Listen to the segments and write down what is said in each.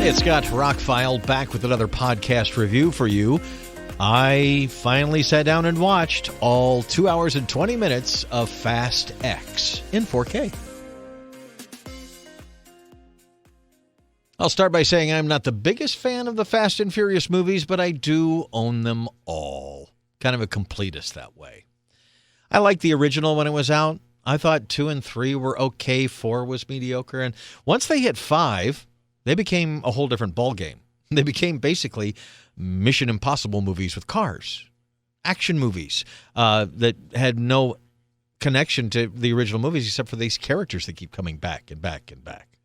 Hey, it's Scott ROCKFILE back with another podcast review for you. I finally sat down and watched all 2 hours and 20 minutes of Fast X in 4K. I'll start by saying I'm not the biggest fan of the Fast and Furious movies, but I do own them all. Kind of a completist that way. I liked the original when it was out. I thought 2 and 3 were okay, 4 was mediocre, and once they hit 5, they became a whole different ballgame. They became basically Mission Impossible movies with cars, action movies that had no connection to the original movies except for these characters that keep coming back and back and back.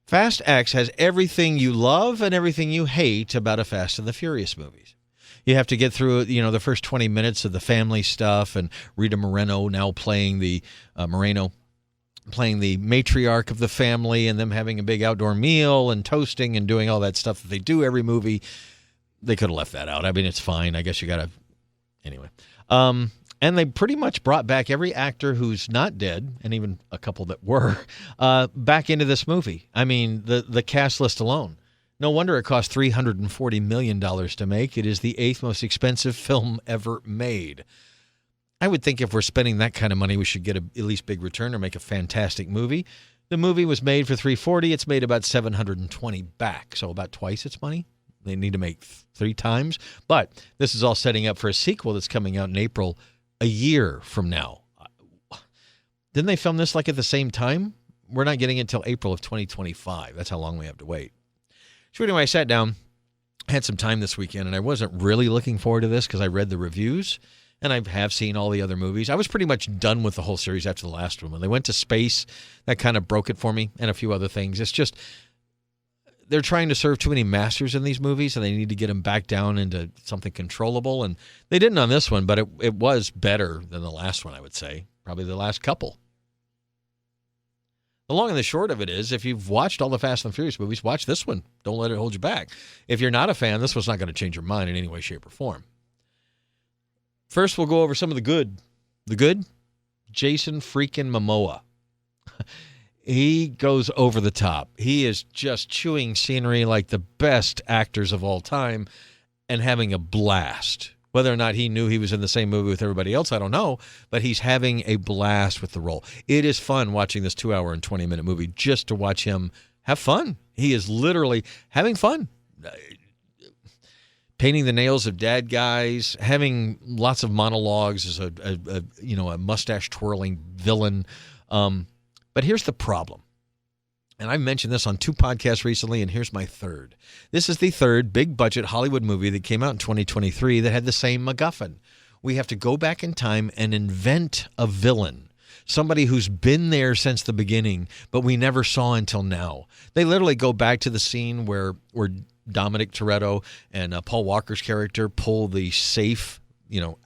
Fast X has everything you love and everything you hate about a Fast and the Furious movies. You have to get through, the first 20 minutes of the family stuff and Rita Moreno now playing the matriarch of the family and them having a big outdoor meal and toasting and doing all that stuff that they do every movie. They could have left that out. I mean, it's fine. I guess you got to... Anyway. And they pretty much brought back every actor who's not dead, and even a couple that were, back into this movie. I mean, the cast list alone. No wonder it cost $340 million to make. It is the 8th most expensive film ever made. I would think if we're spending that kind of money, we should get at least big return or make a fantastic movie. The movie was made for $340. It's made about $720 back, so about twice its money. They need to make 3 times. But this is all setting up for a sequel that's coming out in April, a year from now. Didn't they film this like at the same time? We're not getting it until April of 2025. That's how long we have to wait. So anyway, I sat down, had some time this weekend, and I wasn't really looking forward to this because I read the reviews. And I have seen all the other movies. I was pretty much done with the whole series after the last one. When they went to space, that kind of broke it for me, and a few other things. It's just, they're trying to serve too many masters in these movies, and they need to get them back down into something controllable. And they didn't on this one, but it was better than the last one, I would say. Probably the last couple. The long and the short of it is, if you've watched all the Fast and Furious movies, watch this one. Don't let it hold you back. If you're not a fan, this one's not going to change your mind in any way, shape, or form. First, we'll go over some of the good. The good? Jason freaking Momoa. He goes over the top. He is just chewing scenery like the best actors of all time and having a blast. Whether or not he knew he was in the same movie with everybody else, I don't know, but he's having a blast with the role. It is fun watching this 2 hour and 20-minute movie just to watch him have fun. He is literally having fun. Painting the nails of dead guys, having lots of monologues as a mustache-twirling villain. But here's the problem. And I mentioned this on 2 podcasts recently, and here's my third. This is the third big-budget Hollywood movie that came out in 2023 that had the same MacGuffin. We have to go back in time and invent a villain. Somebody who's been there since the beginning, but we never saw until now. They literally go back to the scene where Dominic Toretto and Paul Walker's character pull the safe,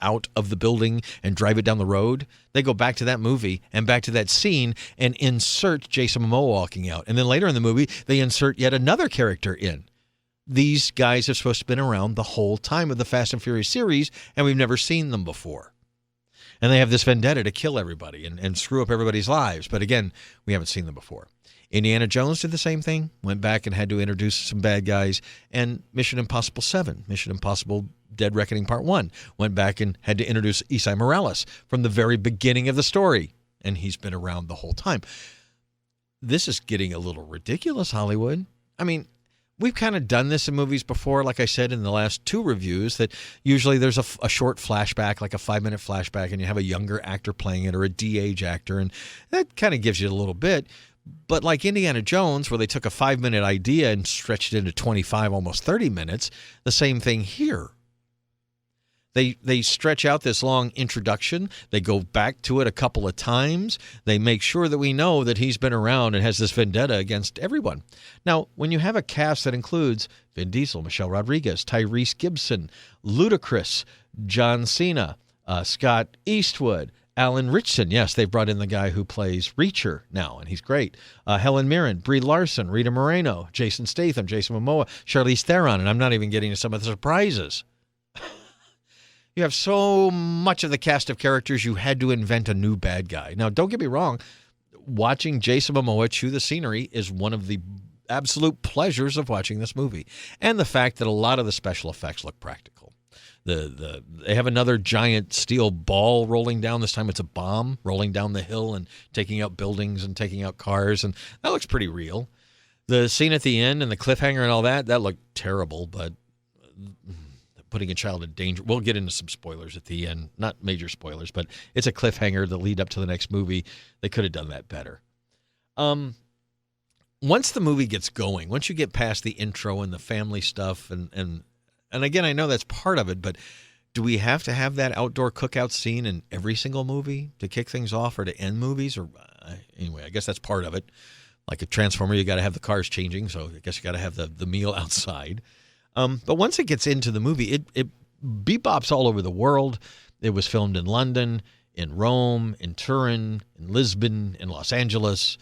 out of the building and drive it down the road. They go back to that movie and back to that scene and insert Jason Momoa walking out. And then later in the movie, they insert yet another character in. These guys have supposed to have been around the whole time of the Fast and Furious series, and we've never seen them before. And they have this vendetta to kill everybody and screw up everybody's lives. But again, we haven't seen them before. Indiana Jones did the same thing, went back and had to introduce some bad guys. And Mission Impossible 7, Mission Impossible Dead Reckoning Part 1, went back and had to introduce Isai Morales from the very beginning of the story. And he's been around the whole time. This is getting a little ridiculous, Hollywood. I mean, we've kind of done this in movies before, like I said in the last 2 reviews, that usually there's a short flashback, like a 5-minute flashback, and you have a younger actor playing it or a de-age actor, and that kind of gives you a little bit. But like Indiana Jones, where they took a 5-minute idea and stretched it into 25, almost 30 minutes, the same thing here. They stretch out this long introduction. They go back to it a couple of times. They make sure that we know that he's been around and has this vendetta against everyone. Now, when you have a cast that includes Vin Diesel, Michelle Rodriguez, Tyrese Gibson, Ludacris, John Cena, Scott Eastwood, Alan Ritchson. Yes, they've brought in the guy who plays Reacher now, and he's great. Helen Mirren, Brie Larson, Rita Moreno, Jason Statham, Jason Momoa, Charlize Theron, and I'm not even getting to some of the surprises. You have so much of the cast of characters, you had to invent a new bad guy. Now, don't get me wrong. Watching Jason Momoa chew the scenery is one of the absolute pleasures of watching this movie. And the fact that a lot of the special effects look practical. They have another giant steel ball rolling down. This time it's a bomb rolling down the hill and taking out buildings and taking out cars. And that looks pretty real. The scene at the end and the cliffhanger and all that looked terrible, but putting a child in danger. We'll get into some spoilers at the end. Not major spoilers, but it's a cliffhanger that lead up to the next movie. They could have done that better. Once the movie gets going, once you get past the intro and the family stuff, and again, I know that's part of it, but do we have to have that outdoor cookout scene in every single movie to kick things off or to end movies? Or anyway, I guess that's part of it. Like a Transformer, you got to have the cars changing, so I guess you got to have the meal outside. But once it gets into the movie, it bebops all over the world. It was filmed in London, in Rome, in Turin, in Lisbon, in Los Angeles.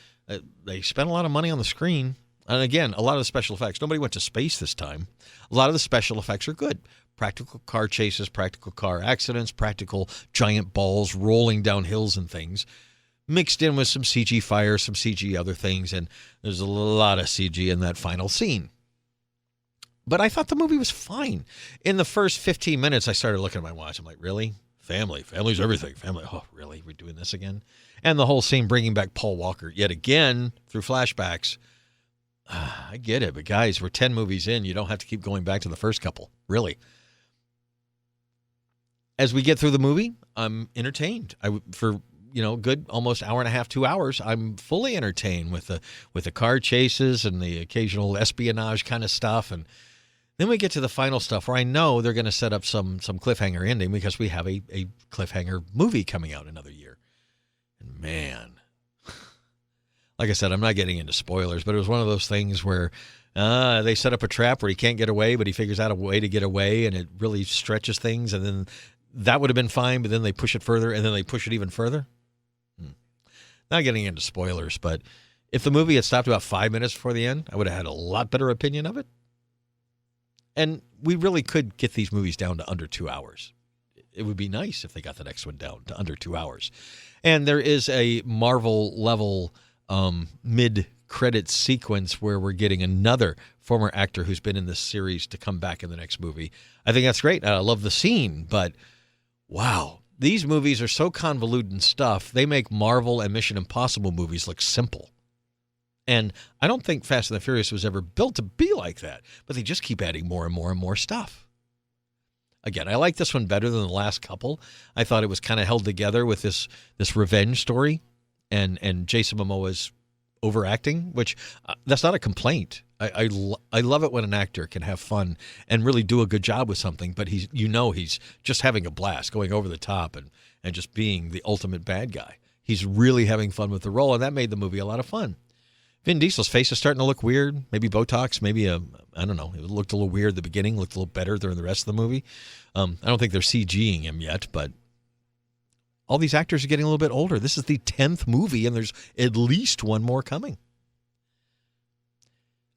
They spent a lot of money on the screen. And again, a lot of the special effects. Nobody went to space this time. A lot of the special effects are good. Practical car chases, practical car accidents, practical giant balls rolling down hills and things, mixed in with some CG fire, some CG other things, and there's a lot of CG in that final scene. But I thought the movie was fine. In the first 15 minutes, I started looking at my watch. I'm like, really? Family's everything. Family. Oh, really? We're doing this again? And the whole scene bringing back Paul Walker yet again through flashbacks. I get it, but guys, we're 10 movies in. You don't have to keep going back to the first couple, really. As we get through the movie, I'm entertained. For good almost hour and a half, 2 hours, I'm fully entertained with the car chases and the occasional espionage kind of stuff. And then we get to the final stuff where I know they're going to set up some cliffhanger ending because we have a cliffhanger movie coming out another year. And man, like I said, I'm not getting into spoilers, but it was one of those things where they set up a trap where he can't get away, but he figures out a way to get away, and it really stretches things. And then that would have been fine, but then they push it further, and then they push it even further. Not getting into spoilers, but if the movie had stopped about 5 minutes before the end, I would have had a lot better opinion of it. And we really could get these movies down to under 2 hours. It would be nice if they got the next one down to under 2 hours. And there is a Marvel-level mid-credit sequence where we're getting another former actor who's been in this series to come back in the next movie. I think that's great. I love the scene, but wow. These movies are so convoluted and stuff, they make Marvel and Mission Impossible movies look simple. And I don't think Fast and the Furious was ever built to be like that, but they just keep adding more and more and more stuff. Again, I like this one better than the last couple. I thought it was kind of held together with this revenge story and Jason Momoa's overacting, which that's not a complaint. I love it when an actor can have fun and really do a good job with something, but he's just having a blast, going over the top and just being the ultimate bad guy. He's really having fun with the role, and that made the movie a lot of fun. Vin Diesel's face is starting to look weird. Maybe Botox, maybe I don't know. It looked a little weird at the beginning, looked a little better during the rest of the movie. I don't think they're CGing him yet, but all these actors are getting a little bit older. This is the 10th movie, and there's at least one more coming.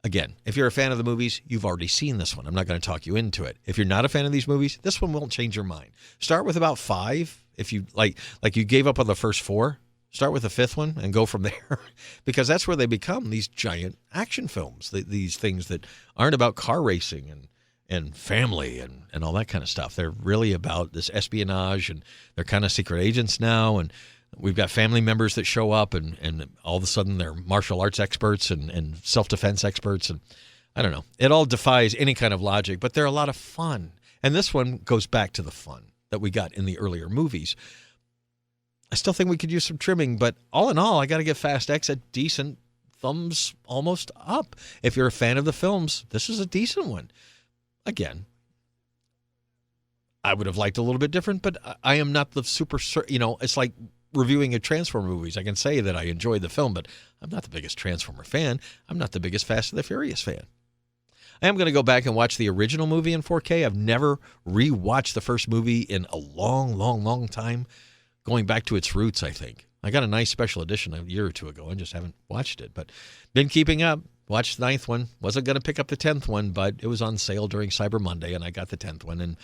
Again, if you're a fan of the movies, you've already seen this one. I'm not going to talk you into it. If you're not a fan of these movies, this one won't change your mind. Start with about 5. If you like you gave up on the first 4, start with the 5th one and go from there, because that's where they become these giant action films, these things that aren't about car racing and family and all that kind of stuff. They're really about this espionage, and they're kind of secret agents now, and we've got family members that show up, and all of a sudden they're martial arts experts and self-defense experts, and I don't know. It all defies any kind of logic, but they're a lot of fun. And this one goes back to the fun that we got in the earlier movies. I still think we could use some trimming, but all in all, I got to give Fast X a decent thumbs almost up. If you're a fan of the films, this is a decent one. Again, I would have liked a little bit different, but I am not the super, it's like reviewing a Transformer movies. I can say that I enjoyed the film, but I'm not the biggest Transformer fan. I'm not the biggest Fast and the Furious fan. I am going to go back and watch the original movie in 4K. I've never rewatched the first movie in a long, long, long time. Going back to its roots, I think. I got a nice special edition a year or two ago and just haven't watched it. But been keeping up. Watched the 9th one. Wasn't going to pick up the 10th one, but it was on sale during Cyber Monday, and I got the 10th one. And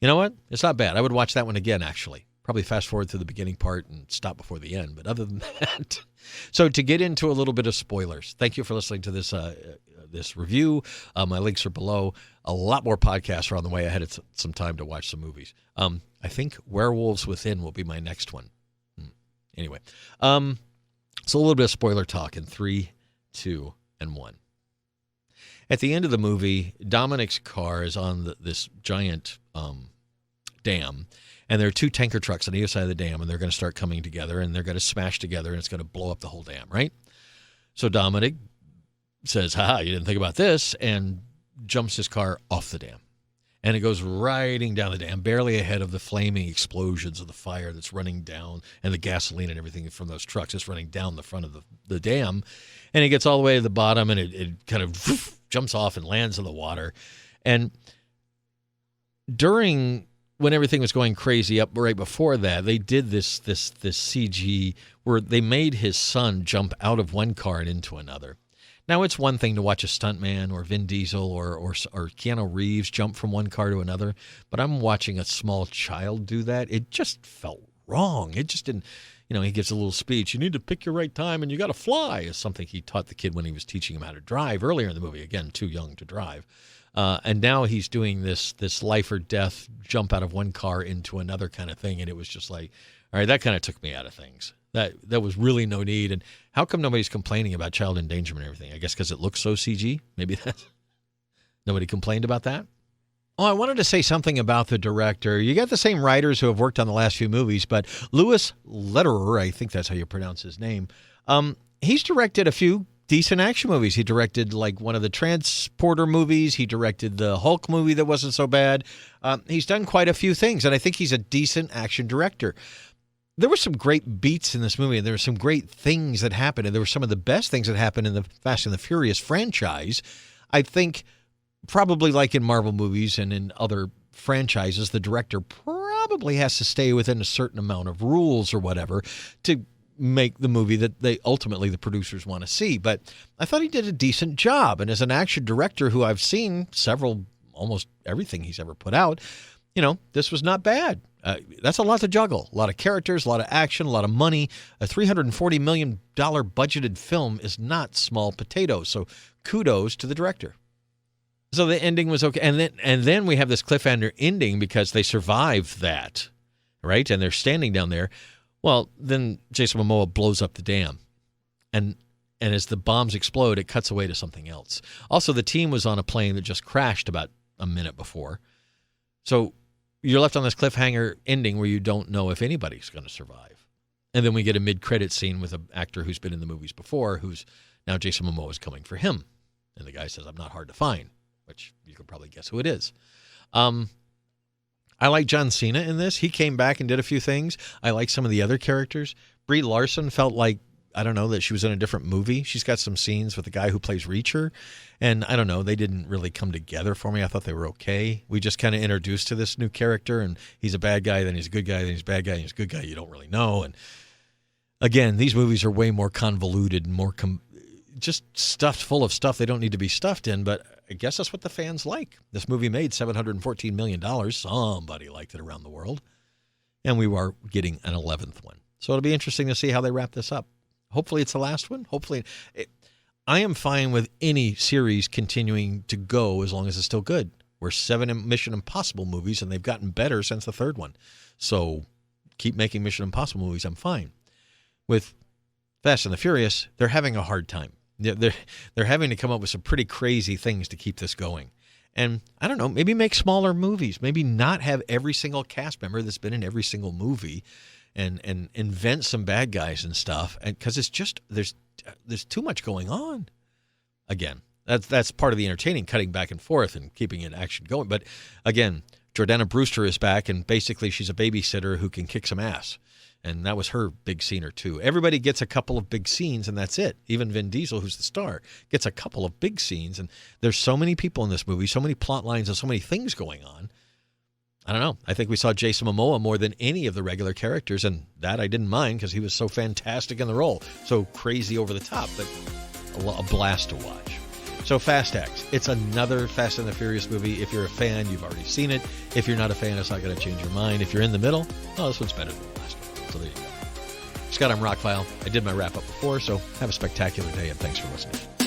you know what? It's not bad. I would watch that one again, actually. Probably fast forward to the beginning part and stop before the end. But other than that. So to get into a little bit of spoilers, thank you for listening to this this review. My links are below. A lot more podcasts are on the way. I had some time to watch some movies. I think Werewolves Within will be my next one. Anyway, so a little bit of spoiler talk in 3, 2, and 1. At the end of the movie, Dominic's car is on this giant dam, and there are 2 tanker trucks on either side of the dam, and they're going to start coming together, and they're going to smash together, and it's going to blow up the whole dam, right? So Dominic says, "Ha, you didn't think about this," and jumps his car off the dam. And it goes riding down the dam, barely ahead of the flaming explosions of the fire that's running down, and the gasoline and everything from those trucks is running down the front of the dam. And it gets all the way to the bottom, and it kind of jumps off and lands in the water. And when everything was going crazy up right before that, they did this CG where they made his son jump out of one car and into another. Now, it's one thing to watch a stuntman or Vin Diesel or Keanu Reeves jump from one car to another, but I'm watching a small child do that. It just felt wrong. It just didn't, he gives a little speech. You need to pick your right time and you got to fly, is something he taught the kid when he was teaching him how to drive earlier in the movie. Again, too young to drive. And now he's doing this life or death jump out of one car into another kind of thing. And it was just like, all right, that kind of took me out of things. That was really no need. And how come nobody's complaining about child endangerment and everything? I guess because it looks so CG. Maybe nobody complained about that. Oh, I wanted to say something about the director. You got the same writers who have worked on the last few movies, but Louis Leterrier, I think that's how you pronounce his name, he's directed a few decent action movies. He directed like one of the Transporter movies. He directed the Hulk movie that wasn't so bad. He's done quite a few things, and I think he's a decent action director. There were some great beats in this movie, and there were some great things that happened, and there were some of the best things that happened in the Fast and the Furious franchise. I think probably like in Marvel movies and in other franchises, the director probably has to stay within a certain amount of rules or whatever to make the movie that the producers want to see. But I thought he did a decent job, and as an action director who I've seen almost everything he's ever put out, this was not bad. That's a lot to juggle. A lot of characters, a lot of action, a lot of money. A $340 million budgeted film is not small potatoes. So kudos to the director. So the ending was okay. And then we have this cliffhanger ending because they survived that, right? And they're standing down there. Well, then Jason Momoa blows up the dam. And as the bombs explode, it cuts away to something else. Also, the team was on a plane that just crashed about a minute before. So you're left on this cliffhanger ending where you don't know if anybody's going to survive. And then we get a mid-credit scene with an actor who's been in the movies before, who's now Jason Momoa is coming for him. And the guy says, "I'm not hard to find," which you could probably guess who it is. I like John Cena in this. He came back and did a few things. I like some of the other characters. Brie Larson felt like, I don't know, that she was in a different movie. She's got some scenes with the guy who plays Reacher. And I don't know, they didn't really come together for me. I thought they were okay. We just kind of introduced to this new character, and he's a bad guy, then he's a good guy, then he's a bad guy, then he's a good guy you don't really know. And again, these movies are way more convoluted and more just stuffed full of stuff they don't need to be stuffed in, but I guess that's what the fans like. This movie made $714 million. Somebody liked it around the world. And we are getting an 11th one. So it'll be interesting to see how they wrap this up. Hopefully it's the last one. I am fine with any series continuing to go as long as it's still good. We're 7 Mission Impossible movies, and they've gotten better since the 3rd one. So keep making Mission Impossible movies. I'm fine. With Fast and the Furious, they're having a hard time. They're having to come up with some pretty crazy things to keep this going. And I don't know, maybe make smaller movies. Maybe not have every single cast member that's been in every single movie, and invent some bad guys and stuff. And because it's just there's too much going on. Again, that's part of the entertaining, cutting back and forth and keeping an action going. But again, Jordana Brewster is back, and basically she's a babysitter who can kick some ass. And that was her big scene or two. Everybody gets a couple of big scenes, and that's it. Even Vin Diesel, who's the star, gets a couple of big scenes. And there's so many people in this movie, so many plot lines, and so many things going on. I don't know. I think we saw Jason Momoa more than any of the regular characters, and that I didn't mind because he was so fantastic in the role. So crazy over the top, but a blast to watch. So Fast X. It's another Fast and the Furious movie. If you're a fan, you've already seen it. If you're not a fan, it's not going to change your mind. If you're in the middle, this one's better than the last one. So there you go. Scott, I'm ROCKFILE. I did my wrap-up before, so have a spectacular day, and thanks for listening.